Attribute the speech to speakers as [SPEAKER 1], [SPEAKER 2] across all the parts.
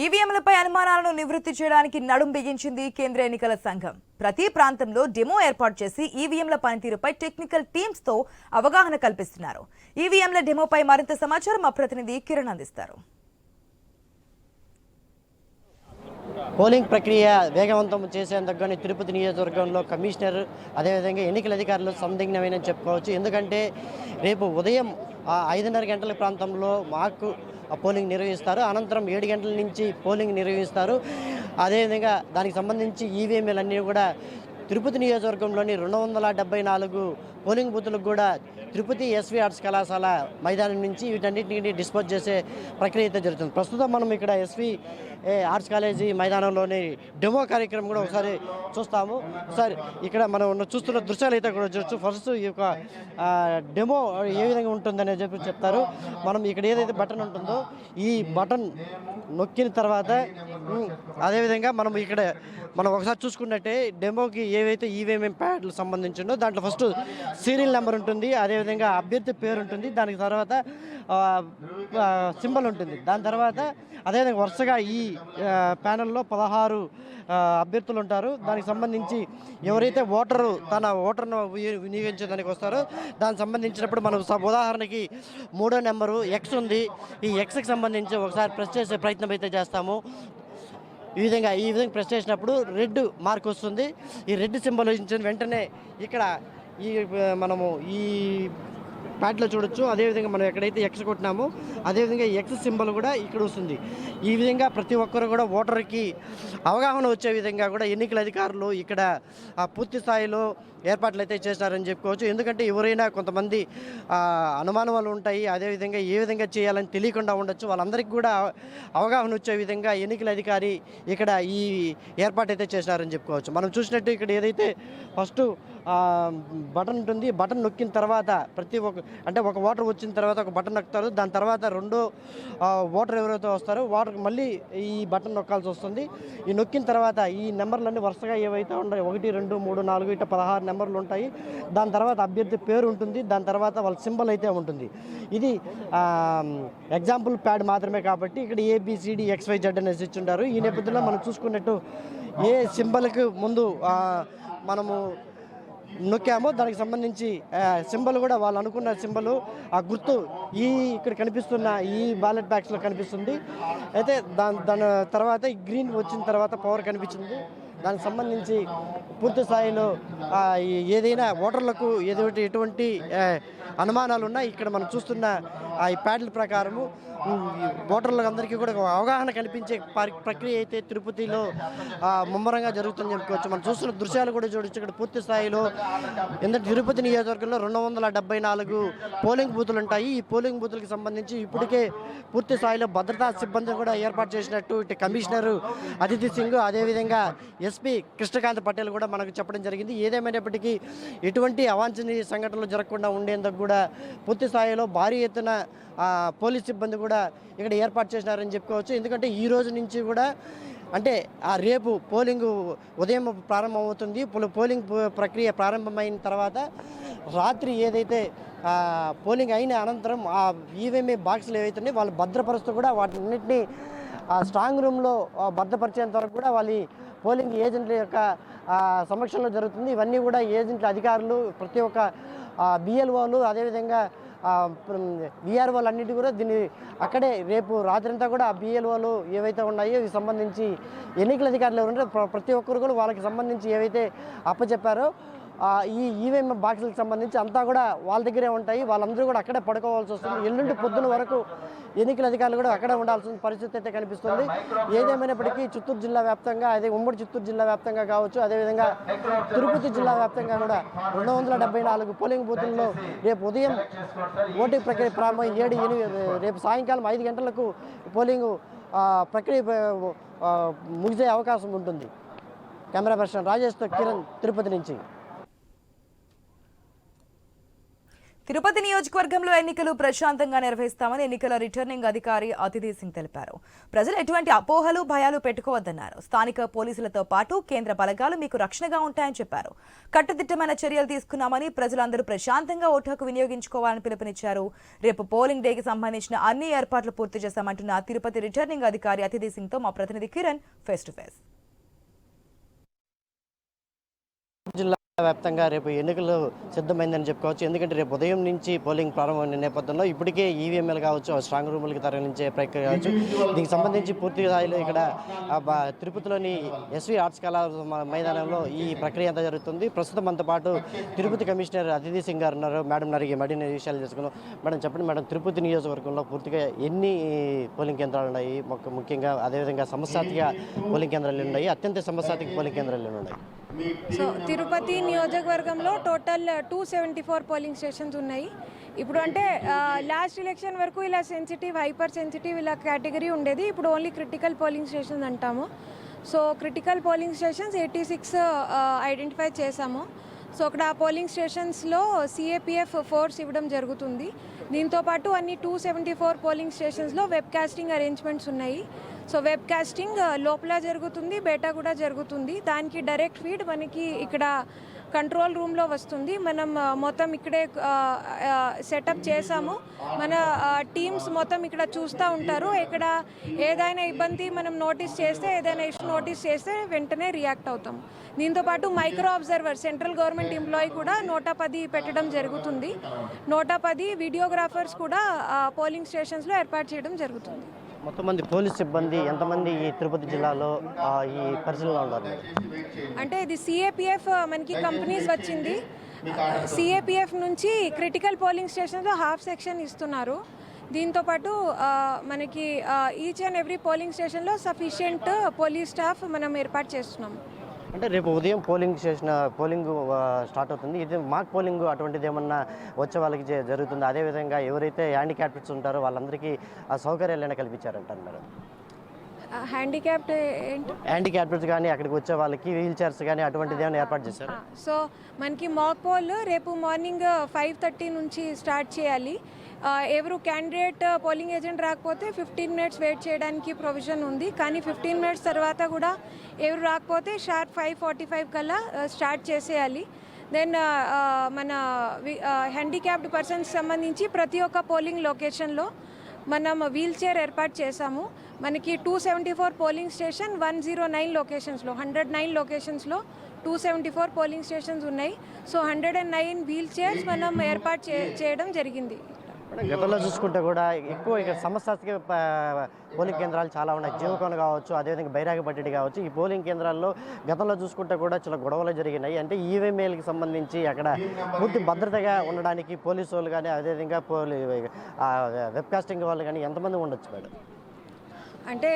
[SPEAKER 1] ఈవీఎంలపై అనుమానాలను నివృత్తి చేయడానికి నడుం బిగించింది కేంద్ర ఎన్నికల సంఘం. ప్రతి ప్రాంతంలో డెమో ఏర్పాటు చేసి ఈవీఎంల పనితీరుపై టెక్నికల్ టీమ్స్ తో అవగాహన కల్పిస్తున్నారు. ఈవీఎంల డెమోపై మరింత సమాచారం మా ప్రతినిధి కిరణ్ అందిస్తారు.
[SPEAKER 2] పోలింగ్ ప్రక్రియ వేగవంతం చేసేందుకు కానీ తిరుపతి నియోజకవర్గంలో కమిషనర్ అదేవిధంగా ఎన్నికల అధికారులు సందిగ్ధమైన చెప్పుకోవచ్చు. ఎందుకంటే రేపు ఉదయం 5:30 గంటల ప్రాంతంలో మాకు పోలింగ్ నిర్వహిస్తారు. అనంతరం 7 గంటల నుంచి పోలింగ్ నిర్వహిస్తారు. అదేవిధంగా దానికి సంబంధించి ఈవీఎంలన్నీ కూడా తిరుపతి నియోజకవర్గంలోని 274 పోలింగ్ బూతులకు కూడా తిరుపతి ఎస్వి ఆర్ట్స్ కళాశాల మైదానం నుంచి వీటన్నిటిని డిస్పోజ్ చేసే ప్రక్రియ అయితే జరుగుతుంది. ప్రస్తుతం మనం ఇక్కడ ఎస్వి ఆర్ట్స్ కాలేజీ మైదానంలోని డెమో కార్యక్రమం కూడా ఒకసారి చూస్తాము. ఒకసారి ఇక్కడ మనం చూస్తున్న దృశ్యాలు అయితే కూడా చూడొచ్చు. ఫస్ట్ ఈ యొక్క డెమో ఏ విధంగా ఉంటుందని చెప్తారు. మనం ఇక్కడ ఏదైతే బటన్ ఉంటుందో ఈ బటన్ నొక్కిన తర్వాత అదేవిధంగా మనం ఒకసారి చూసుకున్నట్టే డెమోకి ఏవైతే ఈవీఎం ప్యాడ్లు సంబంధించిందో దాంట్లో ఫస్ట్ సీరియల్ నెంబర్ ఉంటుంది, అదేవిధంగా అభ్యర్థి పేరు ఉంటుంది, దానికి తర్వాత సింబల్ ఉంటుంది. దాని తర్వాత అదేవిధంగా వరుసగా ఈ ప్యానెల్లో 16 అభ్యర్థులు ఉంటారు. దానికి సంబంధించి ఎవరైతే తన ఓటర్ను వినియోగించడానికి వస్తారో దానికి సంబంధించినప్పుడు మనం ఉదాహరణకి 3వ నెంబరు ఎక్స్ ఉంది. ఈ ఎక్స్కి సంబంధించి ఒకసారి ప్రెస్ చేసే ప్రయత్నం అయితే చేస్తాము. ఈ విధంగా ప్రెస్ చేసినప్పుడు రెడ్ మార్క్ వస్తుంది. ఈ రెడ్ సింబల్ ఇచ్చిన వెంటనే ఇక్కడ మనము ఈ ప్యాడ్లో చూడొచ్చు. అదేవిధంగా మనం ఎక్కడైతే ఎక్స్ కొట్టినామో అదేవిధంగా ఎక్స్ సింబల్ కూడా ఇక్కడ వస్తుంది. ఈ విధంగా ప్రతి ఒక్కరు కూడా ఓటర్కి అవగాహన వచ్చే విధంగా కూడా ఎన్నికల అధికారులు ఇక్కడ పూర్తి స్థాయిలో ఏర్పాట్లు అయితే చేశారని చెప్పుకోవచ్చు. ఎందుకంటే ఎవరైనా కొంతమంది అనుమానాలు ఉంటాయి, అదేవిధంగా ఏ విధంగా చేయాలని తెలియకుండా ఉండొచ్చు. వాళ్ళందరికీ కూడా అవగాహన వచ్చే విధంగా ఎన్నికల అధికారి ఇక్కడ ఈ ఏర్పాటు అయితే చేశారని చెప్పుకోవచ్చు. మనం చూసినట్టు ఇక్కడ ఏదైతే ఫస్ట్ బటన్ ఉంటుంది, బటన్ నొక్కిన తర్వాత ఒక ఓటర్ వచ్చిన తర్వాత ఒక బటన్ నొక్కుతారు. దాని తర్వాత రెండో ఓటర్ ఎవరైతే వస్తారో ఓటర్కి మళ్ళీ ఈ బటన్ నొక్కాల్సి వస్తుంది. ఈ నొక్కిన తర్వాత ఈ నెంబర్లన్నీ వరుసగా ఏవైతే ఉన్నాయి 1, 2, 3, 4 ఇట్లా 16 నెంబర్లు ఉంటాయి. దాని తర్వాత అభ్యర్థి పేరు ఉంటుంది, దాని తర్వాత వాళ్ళ సింబల్ అయితే ఉంటుంది. ఇది ఎగ్జాంపుల్ ప్యాడ్ మాత్రమే కాబట్టి ఇక్కడ ABCDXYZ అనేసి ఇచ్చుంటారు. ఈ నేపథ్యంలో మనం చూసుకున్నట్టు ఏ సింబల్కి ముందు మనము నొక్కామో దానికి సంబంధించి సింబల్ కూడా వాళ్ళు అనుకున్న సింబల్ ఆ గుర్తు ఇక్కడ కనిపిస్తున్న ఈ బ్యాలెట్ బాక్స్లో కనిపిస్తుంది. అయితే దాని తర్వాత ఈ గ్రీన్ వచ్చిన తర్వాత పవర్ కనిపించింది. దానికి సంబంధించి పూర్తి స్థాయిలో ఏదైనా ఓటర్లకు ఎటువంటి అనుమానాలు ఉన్నా ఇక్కడ మనం చూస్తున్న ఈ ప్యాడ్ల ప్రకారము ఓటర్లకు అందరికీ కూడా అవగాహన కల్పించే ప్రక్రియ అయితే తిరుపతిలో ముమ్మరంగా జరుగుతుందని చెప్పుకోవచ్చు. మనం చూస్తున్న దృశ్యాలు కూడా చూడొచ్చు. ఇక్కడ పూర్తి స్థాయిలో ఎందుకంటే తిరుపతి నియోజకవర్గంలో 274 పోలింగ్ బూతులు ఉంటాయి. ఈ పోలింగ్ బూతులకు సంబంధించి ఇప్పటికే పూర్తి స్థాయిలో భద్రతా సిబ్బంది కూడా ఏర్పాటు చేసినట్టు ఇటు కమిషనరు అదితి సింగ్ అదేవిధంగా ఎస్పీ కృష్ణకాంత్ పటేల్ కూడా మనకు చెప్పడం జరిగింది. ఏదేమైనప్పటికీ ఎటువంటి అవాంఛనీయ సంఘటనలు జరగకుండా ఉండేందుకు కూడా పూర్తి స్థాయిలో భారీ ఎత్తున పోలీస్ సిబ్బంది కూడా ఇక్కడ ఏర్పాటు చేసినారని చెప్పుకోవచ్చు. ఎందుకంటే ఈ రోజు నుంచి కూడా అంటే రేపు పోలింగ్ ఉదయం ప్రారంభమవుతుంది. పోలింగ్ ప్రక్రియ ప్రారంభమైన తర్వాత రాత్రి ఏదైతే పోలింగ్ అయిన అనంతరం ఆ ఈవీఎం బాక్సులు ఏవైతే వాళ్ళు భద్రపరుస్తూ కూడా వాటిన్నింటినీ స్ట్రాంగ్ రూమ్లో భద్రపరిచేంత వరకు కూడా వాళ్ళ పోలింగ్ ఏజెంట్ల యొక్క సమక్షంలో జరుగుతుంది. ఇవన్నీ కూడా ఏజెంట్ల అధికారులు ప్రతి ఒక్క బిఎల్ఓలు అదేవిధంగా విఆర్ఓలు అన్నిటి కూడా దీన్ని అక్కడే రేపు రాత్రంతా కూడా ఆ బిఎల్ఓలు ఏవైతే ఉన్నాయో ఇవి సంబంధించి ఎన్నికల అధికారులు ఎవరంటే ప్రతి ఒక్కరు కూడా వాళ్ళకి సంబంధించి ఏవైతే అప్పచెప్పారో ఈ ఈవీఎం బాక్సులకు సంబంధించి అంతా కూడా వాళ్ళ దగ్గరే ఉంటాయి. వాళ్ళందరూ కూడా అక్కడే పడుకోవాల్సి వస్తుంది. ఎల్లుండి పొద్దున వరకు ఎన్నికల అధికారులు కూడా అక్కడే ఉండాల్సిన పరిస్థితి అయితే కనిపిస్తుంది. ఏదేమైనప్పటికీ చిత్తూరు జిల్లా వ్యాప్తంగా ఉమ్మడి చిత్తూరు జిల్లా వ్యాప్తంగా కావచ్చు, అదేవిధంగా తిరుపతి జిల్లా వ్యాప్తంగా కూడా 274 పోలింగ్ బూతుల్లో రేపు ఉదయం ఓటింగ్ ప్రక్రియ ప్రారంభం రేపు సాయంకాలం 5 గంటలకు పోలింగ్ ప్రక్రియ ముగిసే అవకాశం ఉంటుంది. కెమెరా పర్సన్ రాజేష్తో కిరణ్, తిరుపతి నుంచి.
[SPEAKER 1] తిరుపతి నియోజకవర్గంలో ఎన్నికలు ప్రశాంతంగా నిర్వహిస్తామని ఎన్నికల రిటర్నింగ్ అధికారి అతిథి సింగ్ తెలిపారు. ప్రజలు ఎటువంటి అపోహలు భయాలు పెట్టుకోవద్దన్నారు. స్థానిక పోలీసులతో పాటు కేంద్ర బలగాలు మీకు రక్షణగా ఉంటాయని చెప్పారు. కట్టుదిట్టమైన చర్యలు తీసుకున్నామని ప్రజలందరూ ప్రశాంతంగా ఓటు హక్కు వినియోగించుకోవాలని పిలుపునిచ్చారు. రేపు పోలింగ్ డేకి సంబంధించిన అన్ని ఏర్పాట్లు పూర్తి చేశామంటున్న తిరుపతి రిటర్నింగ్ అధికారి అతిథి సింగ్ తో మా ప్రతినిధి కిరణ్ ఫేస్ టు ఫేస్.
[SPEAKER 2] వ్యాప్తంగా రేపు ఎన్నికలు సిద్ధమైందని చెప్పుకోవచ్చు. ఎందుకంటే రేపు ఉదయం నుంచి పోలింగ్ ప్రారంభమైన నేపథ్యంలో ఇప్పటికే ఈవీఎంలు కావచ్చు, స్ట్రాంగ్ రూములకి తరలించే ప్రక్రియ కావచ్చు. దీనికి సంబంధించి పూర్తి స్థాయిలో ఇక్కడ తిరుపతిలోని ఎస్వి ఆర్ట్స్ కళా మైదానంలో ఈ ప్రక్రియ అంతా జరుగుతుంది. ప్రస్తుతం మనతో పాటు తిరుపతి కమిషనర్ అతిథి సింగ్ గారు ఉన్నారు. మేడం అడిగి మరిన్ని విషయాలు తెలుసుకున్నాం. మేడం చెప్పండి మేడం, తిరుపతి నియోజకవర్గంలో పూర్తిగా ఎన్ని పోలింగ్ కేంద్రాలు ఉన్నాయి? ముఖ్యంగా అదేవిధంగా సమస్యాత్మక పోలింగ్ కేంద్రాలు ఉన్నాయి, అత్యంత సమస్యాత్మక పోలింగ్ కేంద్రాలు ఉన్నాయి?
[SPEAKER 3] సో తిరుపతి నియోజకవర్గంలో టోటల్ 274 పోలింగ్ స్టేషన్స్ ఉన్నాయి. ఇప్పుడు అంటే లాస్ట్ ఎలక్షన్ వరకు ఇలా సెన్సిటివ్, హైపర్ సెన్సిటివ్ ఇలా కేటగిరీ ఉండేది. ఇప్పుడు ఓన్లీ క్రిటికల్ పోలింగ్ స్టేషన్స్ అంటాము. So critical polling stations 86 identify చేశాము. సో అక్కడ ఆ పోలింగ్ స్టేషన్స్లో సిఏపిఎఫ్ ఫోర్స్ ఇవ్వడం జరుగుతుంది. దీంతోపాటు అన్ని 274 పోలింగ్ స్టేషన్స్లో వెబ్ కాస్టింగ్ అరేంజ్మెంట్స్ ఉన్నాయి. సో వెబ్ కాస్టింగ్ లోపల జరుగుతుంది, బయట కూడా జరుగుతుంది. దానికి డైరెక్ట్ ఫీడ్ మనకి ఇక్కడ కంట్రోల్ రూమ్లో వస్తుంది. మనం మొత్తం ఇక్కడే సెటప్ చేసాము. మన టీమ్స్ మొత్తం ఇక్కడ చూస్తూ ఉంటారు. ఇక్కడ ఏదైనా ఇబ్బంది మనం నోటీస్ చేస్తే, ఏదైనా ఇష్యూ నోటీస్ చేస్తే వెంటనే రియాక్ట్ అవుతాం. దీంతోపాటు micro observer, central government employee కూడా 110 పెట్టడం జరుగుతుంది. 110 వీడియోగ్రాఫర్స్ కూడా పోలింగ్ స్టేషన్స్లో ఏర్పాటు చేయడం జరుగుతుంది.
[SPEAKER 2] మొత్తం మంది పోలీస్ సిబ్బంది ఎంతమంది ఈ తిరుపతి జిల్లాలో ఈ పరిశీలనలో ఉన్నారు?
[SPEAKER 3] అంటే ఇది సిఏపిఎఫ్ మనకి కంపెనీస్ వచ్చింది. సిఏపిఎఫ్ నుంచి క్రిటికల్ పోలింగ్ స్టేషన్లో హాఫ్ సెక్షన్ ఇస్తున్నారు. దీంతోపాటు మనకి ఈచ్ అండ్ ఎవ్రీ పోలింగ్ స్టేషన్లో సఫిషియెంట్ పోలీస్ స్టాఫ్ మనం ఏర్పాటు చేస్తున్నాము.
[SPEAKER 2] అంటే రేపు ఉదయం పోలింగ్ స్టార్ట్ అవుతుంది. ఇది మాక్ పోలింగ్ అటువంటిది ఏమన్నా వచ్చే వాళ్ళకి జరుగుతుంది? అదేవిధంగా ఎవరైతే హ్యాండిక్యాప్డ్స్ ఉంటారో వాళ్ళందరికీ ఆ సౌకర్యాలు కల్పించారంటారు మేడం? హ్యాండిక్యాప్డ్స్ కానీ అక్కడికి వచ్చే వాళ్ళకి వీల్ చైర్స్ కానీ అటువంటిది ఏమైనా ఏర్పాటు చేశారు?
[SPEAKER 3] సో మనకి మాక్ పోల్ రేపు మార్నింగ్ 5:30 నుంచి స్టార్ట్ చేయాలి. ఎవరు క్యాండిడేట్ పోలింగ్ ఏజెంట్ రాకపోతే 15 మినిట్స్ వెయిట్ చేయడానికి ప్రొవిజన్ ఉంది. కానీ 15 మినిట్స్ తర్వాత కూడా ఎవరు రాకపోతే షార్ప్ 5:45 కల్లా స్టార్ట్ చేసేయాలి. దెన్ మన హ్యాండిక్యాప్డ్ పర్సన్స్ సంబంధించి ప్రతి ఒక్క పోలింగ్ లొకేషన్లో మనం వీల్ చైర్ ఏర్పాటు చేశాము. మనకి 274 పోలింగ్ స్టేషన్, 109 లొకేషన్స్లో, 109 లొకేషన్స్లో 274 పోలింగ్ స్టేషన్స్ ఉన్నాయి. సో 109 వీల్ చైర్స్ మనం ఏర్పాటు చేయడం జరిగింది.
[SPEAKER 2] గతంలో చూసుకుంటే కూడా ఎక్కువ ఇక సమస్యాత్మక పోలింగ్ కేంద్రాలు చాలా ఉన్నాయి. జీవకోన కావచ్చు, అదేవిధంగా బైరాగపట్టి కావచ్చు. ఈ పోలింగ్ కేంద్రాల్లో గతంలో చూసుకుంటే కూడా చాలా గొడవలు జరిగినాయి. అంటే ఈవీఎంఏలకి సంబంధించి అక్కడ పూర్తి భద్రతగా ఉండడానికి పోలీసు వాళ్ళు కానీ, అదేవిధంగా వెబ్కాస్టింగ్ వాళ్ళు కానీ ఎంతమంది ఉండొచ్చు మేడం?
[SPEAKER 3] అంటే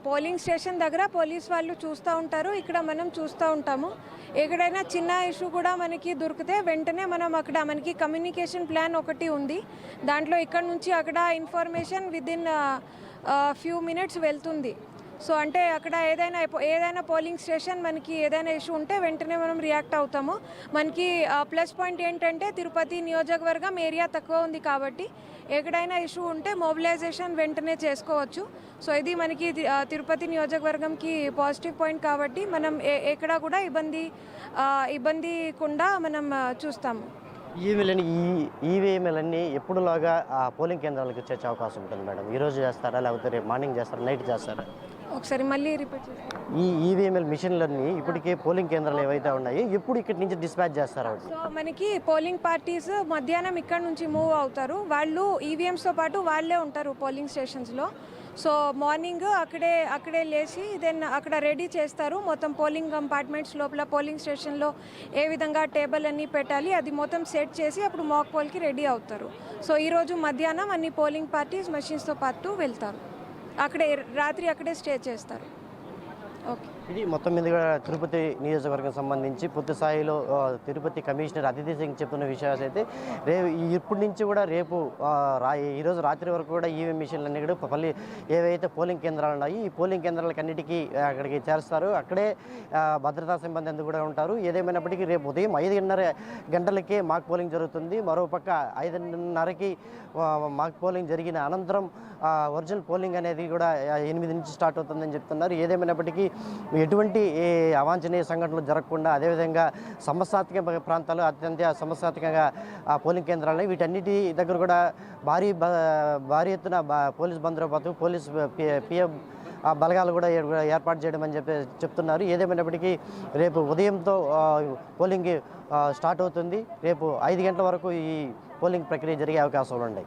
[SPEAKER 3] పోలింగ్ స్టేషన్ దగ్గర పోలీస్ వాళ్ళు చూస్తూ ఉంటారు, ఇక్కడ మనం చూస్తూ ఉంటాము. ఎక్కడైనా చిన్న ఇష్యూ కూడా మనకి దొరికితే వెంటనే మనం అక్కడ మనకి కమ్యూనికేషన్ ప్లాన్ ఒకటి ఉంది. దాంట్లో ఇక్కడ నుంచి అక్కడ ఇన్ఫర్మేషన్ విదిన్ ఫ్యూ మినిట్స్ వెళ్తుంది. సో అంటే అక్కడ ఏదైనా పోలింగ్ స్టేషన్ మనకి ఏదైనా ఇష్యూ ఉంటే వెంటనే మనం రియాక్ట్ అవుతాము. మనకి ప్లస్ పాయింట్ ఏంటంటే తిరుపతి నియోజకవర్గం ఏరియా తక్కువ ఉంది కాబట్టి ఎక్కడైనా ఇష్యూ ఉంటే మొబిలైజేషన్ వెంటనే చేసుకోవచ్చు. సో ఇది మనకి తిరుపతి నియోజకవర్గంకి పాజిటివ్ పాయింట్ కాబట్టి మనం ఎక్కడ కూడా ఇబ్బంది కుండా మనం చూస్తాము.
[SPEAKER 2] ఈవీఎంలన్నీ ఎప్పుడులాగా పోలింగ్ కేంద్రాలకు వచ్చే అవకాశం ఉంటుంది మేడం? ఈరోజు చేస్తారా, లేకపోతే రేపు మార్నింగ్ చేస్తారా, నైట్ చేస్తారా?
[SPEAKER 3] ఒకసారి మళ్ళీ రిపీట్ చేస్తారా?
[SPEAKER 2] ఈ ఈవీఎంఎల్ మిషన్లన్నీ ఇప్పటికే పోలింగ్ కేంద్రాలు ఏవైతే ఉన్నాయో ఎప్పుడు ఇక్కడి నుంచి డిస్పాచ్ చేస్తారా?
[SPEAKER 3] సో మనకి పోలింగ్ పార్టీస్ మధ్యాహ్నం ఇక్కడ నుంచి మూవ్ అవుతారు. వాళ్ళు ఈవీఎంస్తో పాటు వాళ్ళే ఉంటారు పోలింగ్ స్టేషన్స్లో. సో మార్నింగ్ అక్కడే లేచి దెన్ అక్కడ రెడీ చేస్తారు. మొత్తం పోలింగ్ కంపార్ట్మెంట్స్ లోపల పోలింగ్ స్టేషన్లో ఏ విధంగా టేబుల్ అన్నీ పెట్టాలి అది మొత్తం సెట్ చేసి అప్పుడు మాక్ పోల్కి రెడీ అవుతారు. సో ఈరోజు మధ్యాహ్నం అన్ని పోలింగ్ పార్టీస్ మెషిన్స్తో పాటు వెళ్తారు. రాత్రి అక్కడే స్టే చేస్తారు. ఓకే.
[SPEAKER 2] ఇది మొత్తం మీద కూడా తిరుపతి నియోజకవర్గం సంబంధించి పూర్తి స్థాయిలో తిరుపతి కమిషనర్ అతిథి సింగ్ చెప్తున్న విషయాలు అయితే ఇప్పటి నుంచి కూడా రేపు ఈరోజు రాత్రి వరకు కూడా ఈవీఎం మిషన్లు కూడా ఏవైతే పోలింగ్ కేంద్రాలు ఉన్నాయి ఈ పోలింగ్ కేంద్రాలకు అన్నిటికీ అక్కడికి చేరుస్తారు. అక్కడే భద్రతా సిబ్బంది అందుకు కూడా ఉంటారు. ఏదేమైనప్పటికీ రేపు ఉదయం 5:30 గంటలకే మాక్ పోలింగ్ జరుగుతుంది. మరోపక్క 5:30కి మాక్ పోలింగ్ జరిగిన అనంతరం ఒరిజినల్ పోలింగ్ అనేది కూడా 8 నుంచి స్టార్ట్ అవుతుందని చెప్తున్నారు. ఏదేమైనప్పటికీ ఎటువంటి అవాంఛనీయ సంఘటనలు జరగకుండా అదేవిధంగా సమస్యాత్మక ప్రాంతాలు అత్యంత సమస్యాత్మకంగా పోలింగ్ కేంద్రాలు వీటన్నిటి దగ్గర కూడా భారీ ఎత్తున పోలీస్ బందోబస్తు పోలీస్ పిఎం బలగాలు కూడా ఏర్పాటు చేయడం అని చెప్తున్నారు. ఏదేమైనప్పటికీ రేపు ఉదయంతో పోలింగ్ స్టార్ట్ అవుతుంది. రేపు 5 గంటల వరకు ఈ పోలింగ్ ప్రక్రియ జరిగే అవకాశాలు ఉన్నాయి.